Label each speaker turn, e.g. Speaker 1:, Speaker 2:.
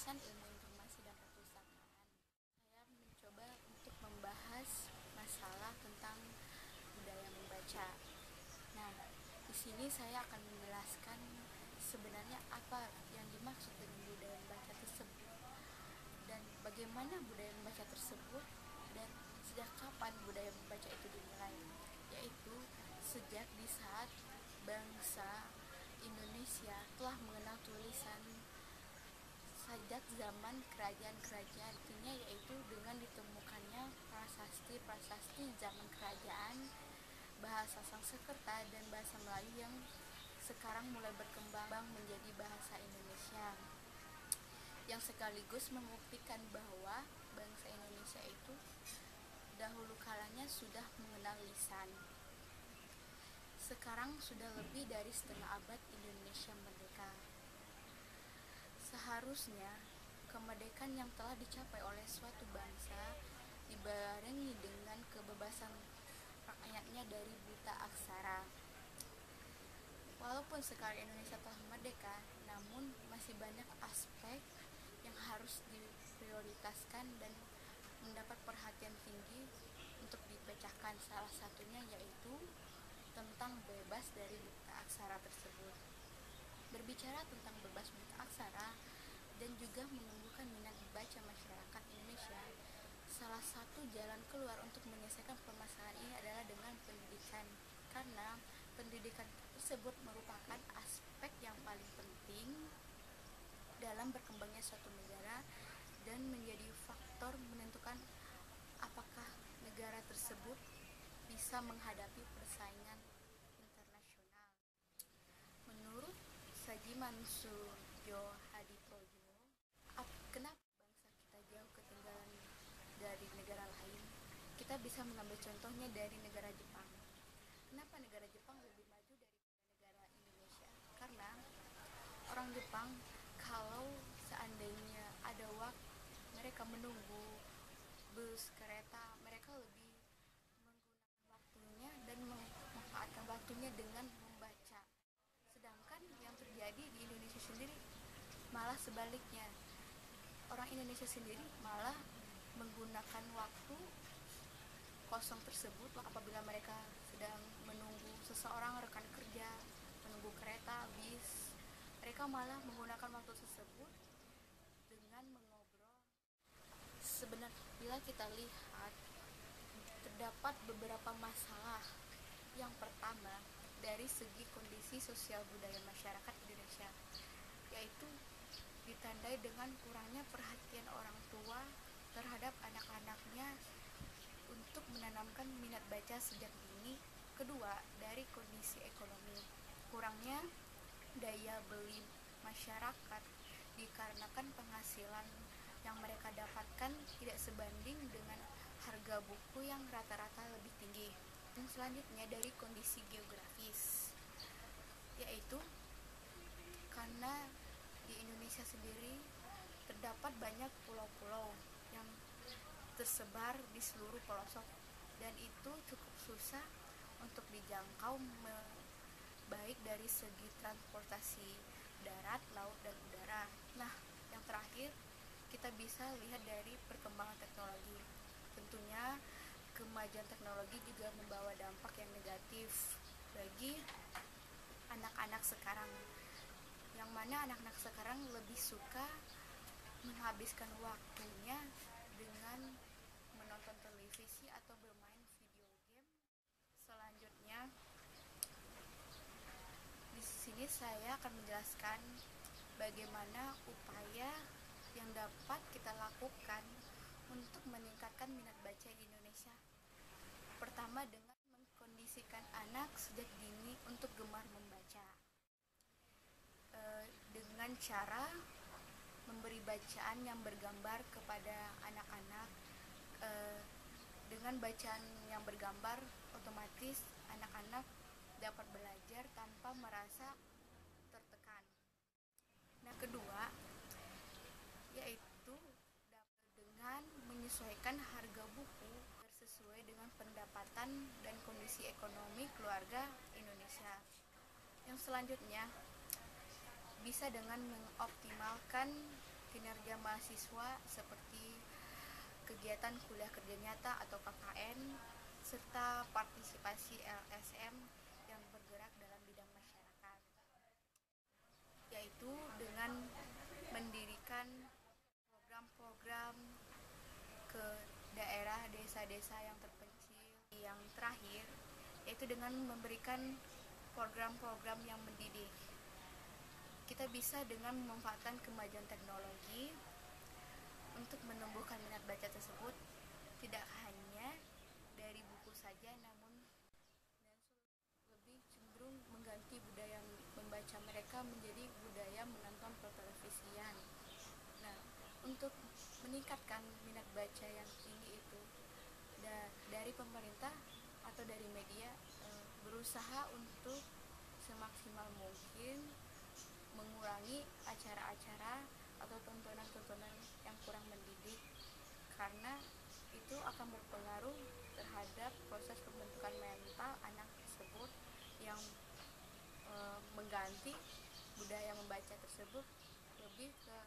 Speaker 1: jurusan Ilmu Informasi dan Perpustakaan. Saya mencoba untuk membahas masalah tentang budaya membaca. Nah, di sini saya akan menjelaskan sebenarnya apa yang dimaksud dengan budaya membaca tersebut dan bagaimana budaya membaca tersebut dan sejak kapan budaya membaca itu dimulai, yaitu sejak di saat bangsa Indonesia telah mengenal tulisan sejak zaman kerajaan-kerajaan dunia, yaitu dengan ditemukannya prasasti-prasasti zaman kerajaan, bahasa Sanskerta dan bahasa Melayu yang sekarang mulai berkembang menjadi bahasa Indonesia, yang sekaligus membuktikan bahwa bangsa Indonesia itu dahulu kalanya sudah mengenal lisan. Sekarang sudah lebih dari setengah abad Indonesia merdeka. Seharusnya kemerdekaan yang telah dicapai oleh suatu bangsa dibarengi dengan kebebasan rakyatnya dari buta aksara. Walaupun sekarang Indonesia telah merdeka, namun masih banyak aspek yang harus diprioritaskan dan mendapat perhatian tinggi untuk dipecahkan. Salah satunya yaitu tentang bebas dari buta aksara tersebut. Berbicara tentang bebas buta aksara dan juga menumbuhkan minat baca masyarakat Indonesia, salah satu jalan keluar untuk menyelesaikan permasalahan ini adalah dengan pendidikan, karena pendidikan tersebut merupakan aspek yang paling penting dalam berkembangnya suatu negara dan menjadi faktor menentukan apakah negara tersebut bisa menghadapi persaingan internasional. Menurut Sajiman Suryo Hadiprojo, kenapa bangsa kita jauh ketinggalan dari negara lain? Kita bisa mengambil contohnya dari negara Jepang. Kenapa negara Jepang lebih maju daripada negara Indonesia? Karena orang Jepang kalau seandainya ada waktu mereka menunggu bus, kereta, mereka lebih menggunakan waktunya dan memanfaatkan waktunya dengan membaca. Sedangkan yang terjadi di Indonesia sendiri malah sebaliknya. Orang Indonesia sendiri malah menggunakan waktu kosong tersebut apabila mereka sedang menunggu seseorang, rekan kerja, menunggu kereta, bis. Mereka malah menggunakan waktu tersebut dengan mengobrol. Sebenarnya bila kita lihat, terdapat beberapa masalah. Yang pertama, dari segi kondisi sosial budaya masyarakat Indonesia, yaitu ditandai dengan kurangnya perhatian orang tua terhadap anak-anaknya untuk menanamkan minat baca sejak dini. Kedua, dari kondisi ekonomi, kurangnya daya beli masyarakat dikarenakan penghasilan yang mereka dapatkan tidak sebanding dengan harga buku yang rata-rata lebih tinggi. Dan selanjutnya dari kondisi geografis, yaitu karena di Indonesia sendiri terdapat banyak pulau-pulau yang tersebar di seluruh pelosok dan itu cukup susah untuk dijangkau, baik dari segi transportasi darat, laut, dan udara. Nah, yang terakhir kita bisa lihat dari perkembangan teknologi. Tentunya kemajuan teknologi juga membawa dampak yang negatif bagi anak-anak sekarang, yang mana anak-anak sekarang lebih suka menghabiskan waktunya dengan menonton televisi atau bermain video game. Selanjutnya, di sini saya akan menjelaskan bagaimana upaya yang dapat kita lakukan untuk meningkatkan minat baca di Indonesia. Pertama, dengan mengkondisikan anak sejak dini untuk gemar membaca. Dengan cara memberi bacaan yang bergambar kepada anak-anak. Dengan bacaan yang bergambar, otomatis anak-anak dapat belajar tanpa merasa tertekan. Nah, kedua, yaitu dengan menyesuaikan harga buku sesuai dengan pendapatan dan kondisi ekonomi keluarga Indonesia. Yang selanjutnya, bisa dengan mengoptimalkan kinerja kinerja mahasiswa seperti kegiatan kuliah kerja nyata atau KKN, serta partisipasi LSM yang bergerak dalam bidang masyarakat, yaitu dengan mendirikan program-program ke daerah desa-desa yang terpencil. Yang terakhir yaitu dengan memberikan program-program yang mendidik. Kita bisa dengan memanfaatkan kemajuan teknologi untuk menumbuhkan minat baca tersebut, tidak hanya dari buku saja, namun lebih cenderung mengganti budaya membaca mereka menjadi budaya menonton pertelevisian. Nah, untuk meningkatkan minat baca yang tinggi itu, dari pemerintah atau dari media berusaha untuk semaksimal mungkin mengurangi acara-acara atau tontonan-tontonan yang kurang mendidik, karena itu akan berpengaruh terhadap proses pembentukan mental anak tersebut yang mengganti budaya membaca tersebut lebih ke